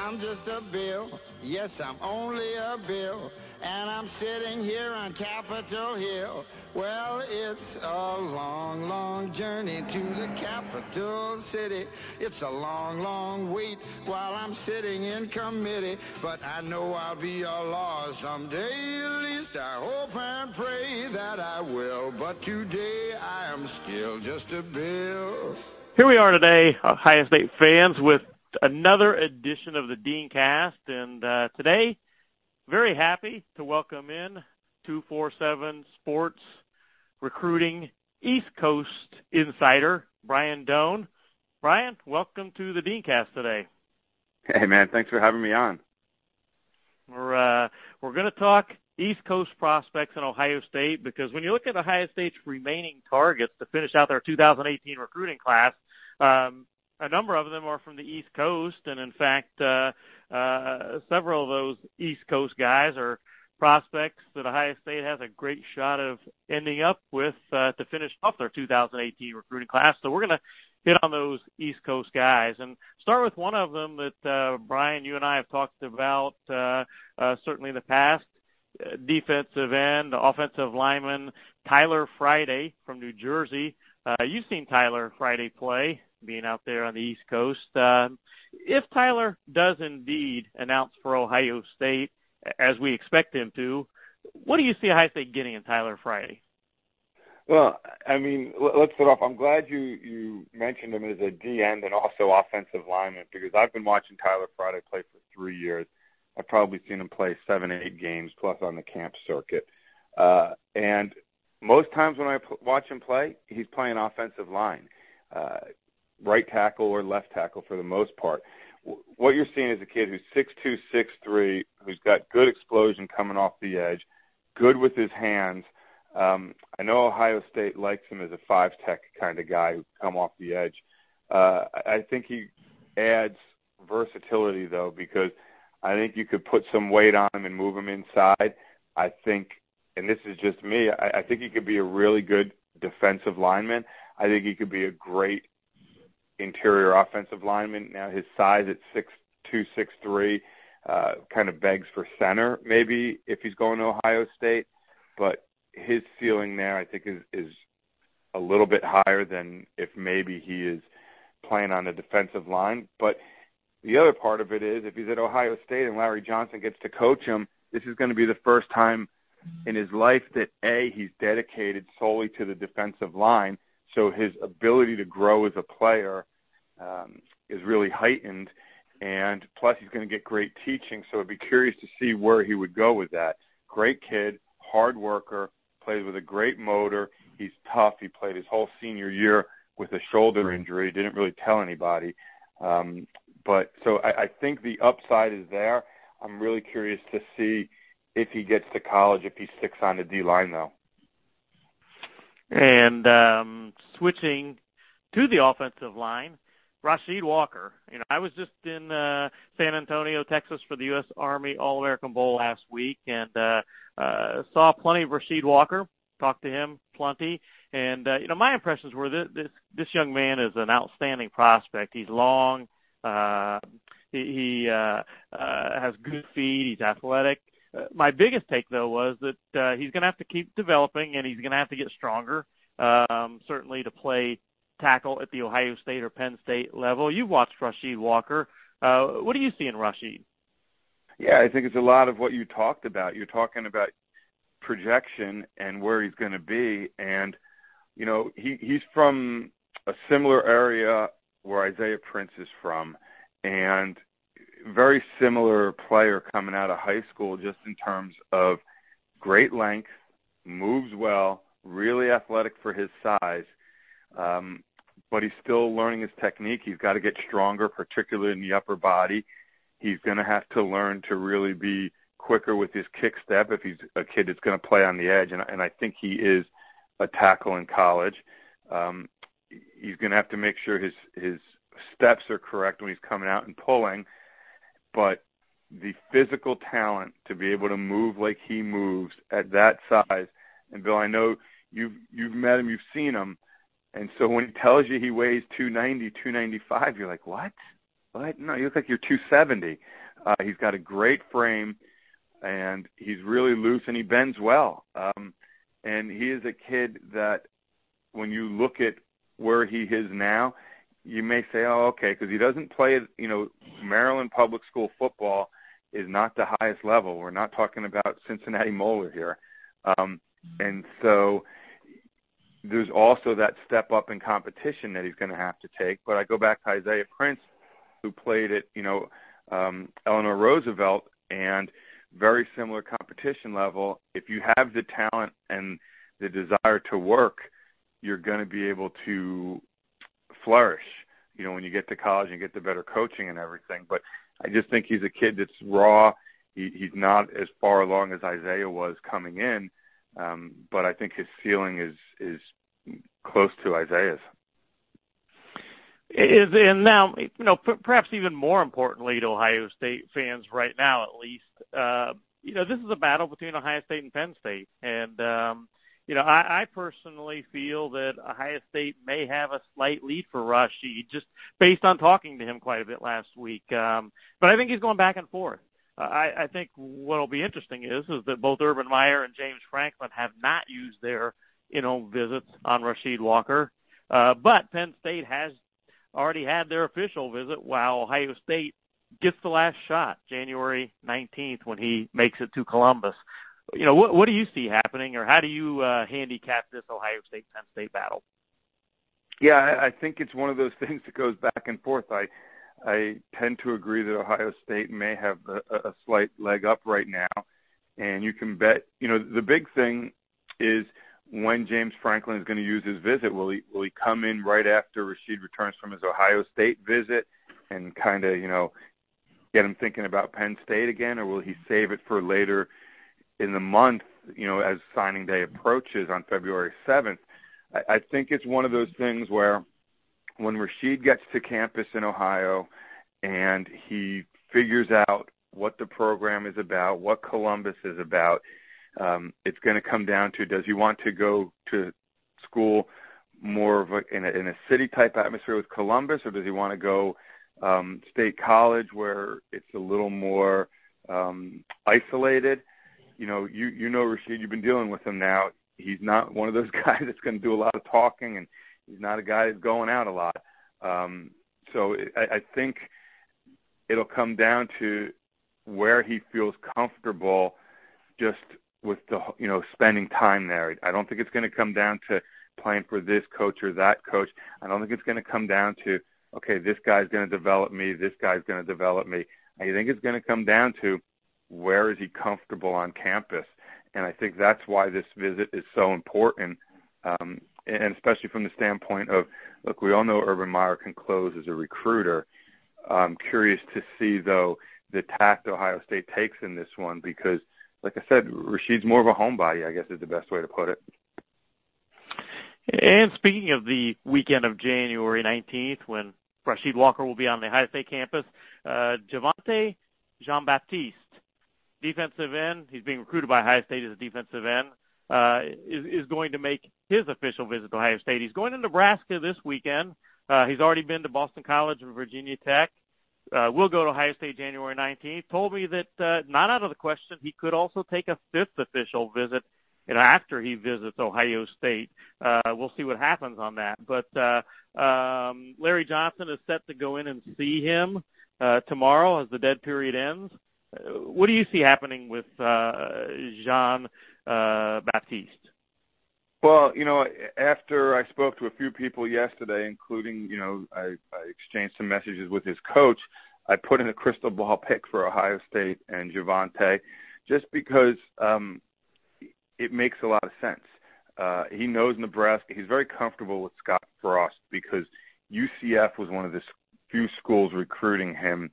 I'm just a bill. Yes, I'm only a bill. And I'm sitting here on Capitol Hill. Well, it's a long, long journey to the capital city. It's a long, long wait while I'm sitting in committee. But I know I'll be a law someday. At least I hope and pray that I will. But today I am still just a bill. Here we are today, Ohio State fans, with another edition of the DeanCast. And today, very happy to welcome in 247 Sports Recruiting East Coast Insider, Brian Dohn. Brian, welcome to the DeanCast today. Hey, man, thanks for having me on. We're going to talk East Coast prospects in Ohio State, because when you look at Ohio State's remaining targets to finish out their 2018 recruiting class, a number of them are from the East Coast, and in fact, several of those East Coast guys are prospects that Ohio State has a great shot of ending up with to finish off their 2018 recruiting class. So we're going to hit on those East Coast guys and start with one of them that, Brian, you and I have talked about certainly in the past, defensive end, offensive lineman Tyler Friday from New Jersey. You've seen Tyler Friday play, being out there on the East Coast. If Tyler does indeed announce for Ohio State, as we expect him to, what do you see Ohio State getting in Tyler Friday? Well, I mean, let's start off. I'm glad you mentioned him as a D end and also offensive lineman, because I've been watching Tyler Friday play for 3 years. I've probably seen him play 7, 8 games plus on the camp circuit. And most times when I watch him play, he's playing offensive line, right tackle or left tackle for the most part. What you're seeing is a kid who's 6'2", 6'3", who's got good explosion coming off the edge, good with his hands. I know Ohio State likes him as a 5-tech kind of guy who come off the edge. I think he adds versatility, though, because I think you could put some weight on him and move him inside. I think, and this is just me, I think he could be a really good defensive lineman. I think he could be a great interior offensive lineman. Now, his size at 6'2", 6'3", kind of begs for center, maybe, if he's going to Ohio State. But his ceiling there, I think, is a little bit higher than if maybe he is playing on the defensive line. But the other part of it is, if he's at Ohio State and Larry Johnson gets to coach him, this is going to be the first time in his life that, A, he's dedicated solely to the defensive line, so his ability to grow as a player is really heightened, and plus he's going to get great teaching, so I'd be curious to see where he would go with that. Great kid, hard worker, plays with a great motor. He's tough. He played his whole senior year with a shoulder injury. Didn't really tell anybody. But so I think the upside is there. I'm really curious to see if he gets to college, if he sticks on the D-line, though. And switching to the offensive line, Rasheed Walker. You know, I was just in San Antonio, Texas for the U.S. Army All-American Bowl last week, and saw plenty of Rasheed Walker, talked to him plenty. And, you know, my impressions were this young man is an outstanding prospect. He's long. He has good feet. He's athletic. My biggest take, though, was that he's going to have to keep developing, and he's going to have to get stronger, certainly to play tackle at the Ohio State or Penn State level. You've watched Rasheed Walker. What do you see in Rasheed? Yeah, I think it's a lot of what you talked about. You're talking about projection and where he's going to be. And, you know, he's from a similar area where Isaiah Prince is from, and very similar player coming out of high school just in terms of great length, moves well, really athletic for his size, but he's still learning his technique. He's got to get stronger, particularly in the upper body. He's going to have to learn to really be quicker with his kick step if he's a kid that's going to play on the edge, and I think he is a tackle in college. He's going to have to make sure his steps are correct when he's coming out and pulling, but the physical talent to be able to move like he moves at that size, and Bill, I know you've met him, you've seen him, and so when he tells you he weighs 290, 295, you're like, what? what? No, you look like you're 270. He's got a great frame, and he's really loose, and he bends well. And he is a kid that when you look at where he is now, you may say, oh, okay, because he doesn't play, Maryland public school football is not the highest level. We're not talking about Cincinnati Moeller here. And so there's also that step up in competition that he's going to have to take. But I go back to Isaiah Prince, who played at, Eleanor Roosevelt, and very similar competition level. If you have the talent and the desire to work, you're going to be able to flourish, when you get to college and get the better coaching and everything. But I just think he's a kid that's raw. He's not as far along as Isaiah was coming in, but I think his ceiling is close to Isaiah's. And now, perhaps even more importantly to Ohio State fans right now, at least, this is a battle between Ohio State and Penn State. And, I personally feel that Ohio State may have a slight lead for Rasheed, just based on talking to him quite a bit last week. But I think he's going back and forth. I think what will be interesting is that both Urban Meyer and James Franklin have not used their in-home visits on Rasheed Walker. But Penn State has already had their official visit, while Ohio State gets the last shot January 19th when he makes it to Columbus. What do you see happening, or how do you handicap this Ohio State-Penn State battle? Yeah, I think it's one of those things that goes back and forth. I tend to agree that Ohio State may have a slight leg up right now, and you can bet, the big thing is when James Franklin is going to use his visit. Will he come in right after Rasheed returns from his Ohio State visit and kind of, get him thinking about Penn State again, or will he save it for later in the month, as signing day approaches on February 7th? I think it's one of those things where when Rasheed gets to campus in Ohio and he figures out what the program is about, what Columbus is about, it's going to come down to, does he want to go to school more of in a city-type atmosphere with Columbus, or does he want to go State College where it's a little more isolated? Rasheed, you've been dealing with him now. He's not one of those guys that's going to do a lot of talking, and he's not a guy that's going out a lot. So I think it'll come down to where he feels comfortable just with the, spending time there. I don't think it's going to come down to playing for this coach or that coach. I don't think it's going to come down to, okay, this guy's going to develop me, this guy's going to develop me. I think it's going to come down to where is he comfortable on campus. And I think that's why this visit is so important, and especially from the standpoint of, look, we all know Urban Meyer can close as a recruiter. I'm curious to see, though, the tact Ohio State takes in this one because, like I said, Rasheed's more of a homebody, I guess is the best way to put it. And speaking of the weekend of January 19th, when Rasheed Walker will be on the Ohio State campus, Javontae Jean-Baptiste, defensive end, he's being recruited by Ohio State as a defensive end, is going to make his official visit to Ohio State. He's going to Nebraska this weekend. He's already been to Boston College and Virginia Tech. Will go to Ohio State January 19th. Told me that not out of the question, he could also take a fifth official visit after he visits Ohio State. We'll see what happens on that. But Larry Johnson is set to go in and see him tomorrow as the dead period ends. What do you see happening with Jean-Baptiste? Well, after I spoke to a few people yesterday, including, I exchanged some messages with his coach, I put in a crystal ball pick for Ohio State and Javontae just because it makes a lot of sense. He knows Nebraska. He's very comfortable with Scott Frost because UCF was one of the few schools recruiting him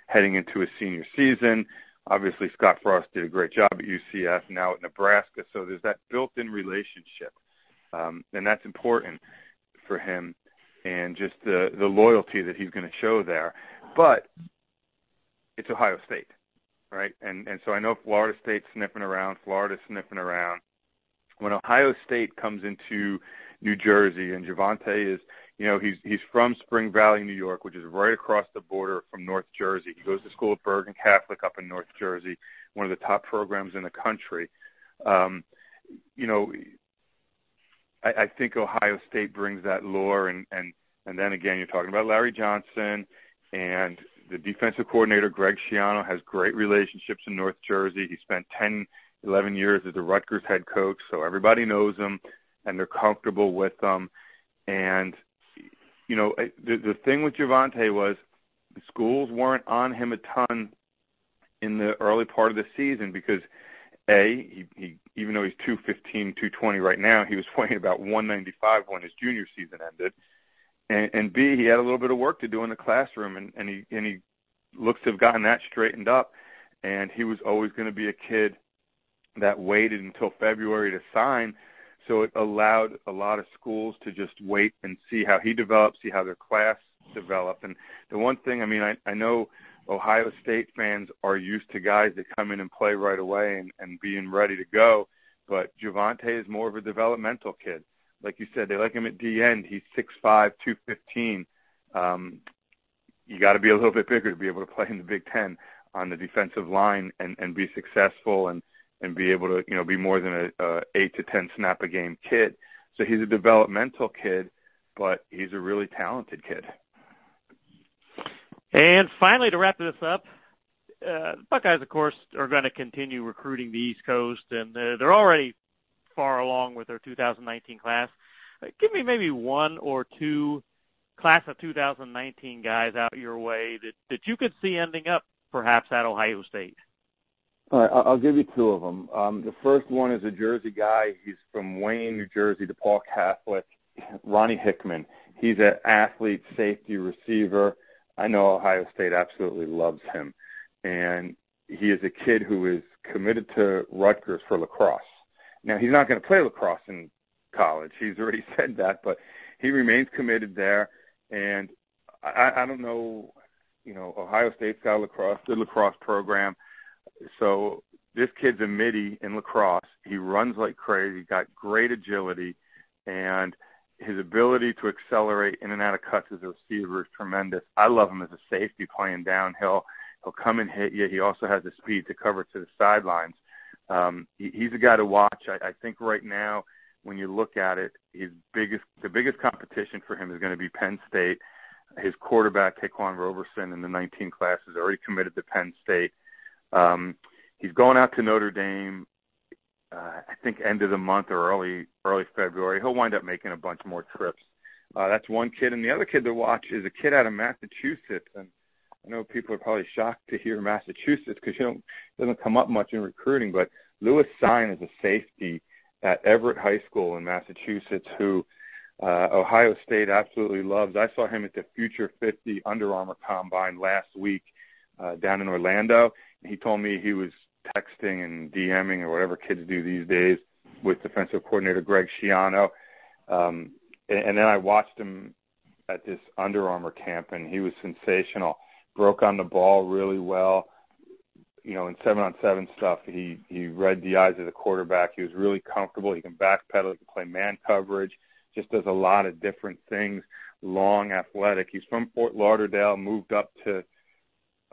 heading into his senior season. Obviously, Scott Frost did a great job at UCF, now at Nebraska, so there's that built-in relationship, and that's important for him and just the loyalty that he's going to show there. But it's Ohio State, right? And so I know Florida State's sniffing around, Florida's sniffing around. When Ohio State comes into New Jersey and Javontae is, he's from Spring Valley, New York, which is right across the border from North Jersey. He goes to school at Bergen Catholic up in North Jersey, one of the top programs in the country. I think Ohio State brings that lure, and then again, you're talking about Larry Johnson, and the defensive coordinator, Greg Schiano, has great relationships in North Jersey. He spent 10, 11 years as the Rutgers head coach, so everybody knows him, and they're comfortable with him. And, the thing with Javontae was the schools weren't on him a ton in the early part of the season because, he even though he's 215, 220 right now, he was weighing about 195 when his junior season ended. And B, he had a little bit of work to do in the classroom, and he looks to have gotten that straightened up. And he was always going to be a kid that waited until February to sign, so it allowed a lot of schools to just wait and see how he develops, see how their class developed. And the one thing, I know Ohio State fans are used to guys that come in and play right away and being ready to go, but Javontae is more of a developmental kid. Like you said, they like him at the end. He's 6'5", 215. You got to be a little bit bigger to be able to play in the Big Ten on the defensive line and be successful and be able to, be more than a 8 to 10 snap a game kid. So he's a developmental kid, but he's a really talented kid. And finally, to wrap this up, the Buckeyes, of course, are going to continue recruiting the East Coast, and they're already far along with their 2019 class. Give me maybe one or two class of 2019 guys out your way that you could see ending up perhaps at Ohio State. All right, I'll give you two of them. The first one is a Jersey guy. He's from Wayne, New Jersey, DePaul Catholic, Ronnie Hickman. He's an athlete, safety, receiver. I know Ohio State absolutely loves him. And he is a kid who is committed to Rutgers for lacrosse. Now, he's not going to play lacrosse in college. He's already said that, but he remains committed there. And I don't know, Ohio State's got a good lacrosse program. So this kid's a midi in lacrosse. He runs like crazy, got great agility, and his ability to accelerate in and out of cuts as a receiver is tremendous. I love him as a safety playing downhill. He'll come and hit you. He also has the speed to cover to the sidelines. He's a guy to watch. I think right now, when you look at it, the biggest competition for him is going to be Penn State. His quarterback, Taquan Roberson, in the 19 class is already committed to Penn State. He's going out to Notre Dame, I think end of the month or early February. He'll wind up making a bunch more trips. That's one kid. And the other kid to watch is a kid out of Massachusetts. And I know people are probably shocked to hear Massachusetts because it doesn't come up much in recruiting. But Lewis Sine is a safety at Everett High School in Massachusetts who Ohio State absolutely loves. I saw him at the Future 50 Under Armour Combine last week down in Orlando. He told me he was texting and DMing or whatever kids do these days with defensive coordinator Greg Schiano. And then I watched him at this Under Armour camp, and he was sensational. Broke on the ball really well. In 7-on-7 stuff, he read the eyes of the quarterback. He was really comfortable. He can backpedal. He can play man coverage. Just does a lot of different things. Long, athletic. He's from Fort Lauderdale, moved up to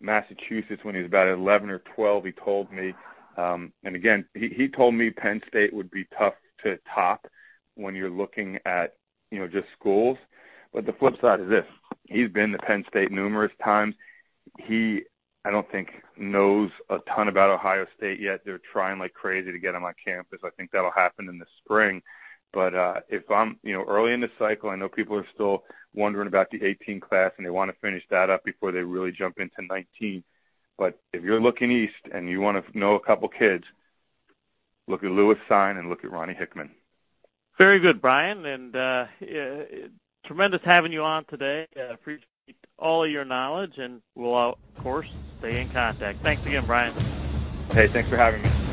Massachusetts when he was about 11 or 12, he told me. And again, he told me Penn State would be tough to top when you're looking at, just schools. But the flip side is this. He's been to Penn State numerous times. I don't think knows a ton about Ohio State yet. They're trying like crazy to get him on campus. I think that'll happen in the spring. But if I'm, early in the cycle, I know people are still wondering about the 18 class, and they want to finish that up before they really jump into 19. But if you're looking east and you want to know a couple kids, look at Lewis Sine and look at Ronnie Hickman. Very good, Brian, and tremendous having you on today. Appreciate all of your knowledge, and we'll, of course, stay in contact. Thanks again, Brian. Hey, thanks for having me.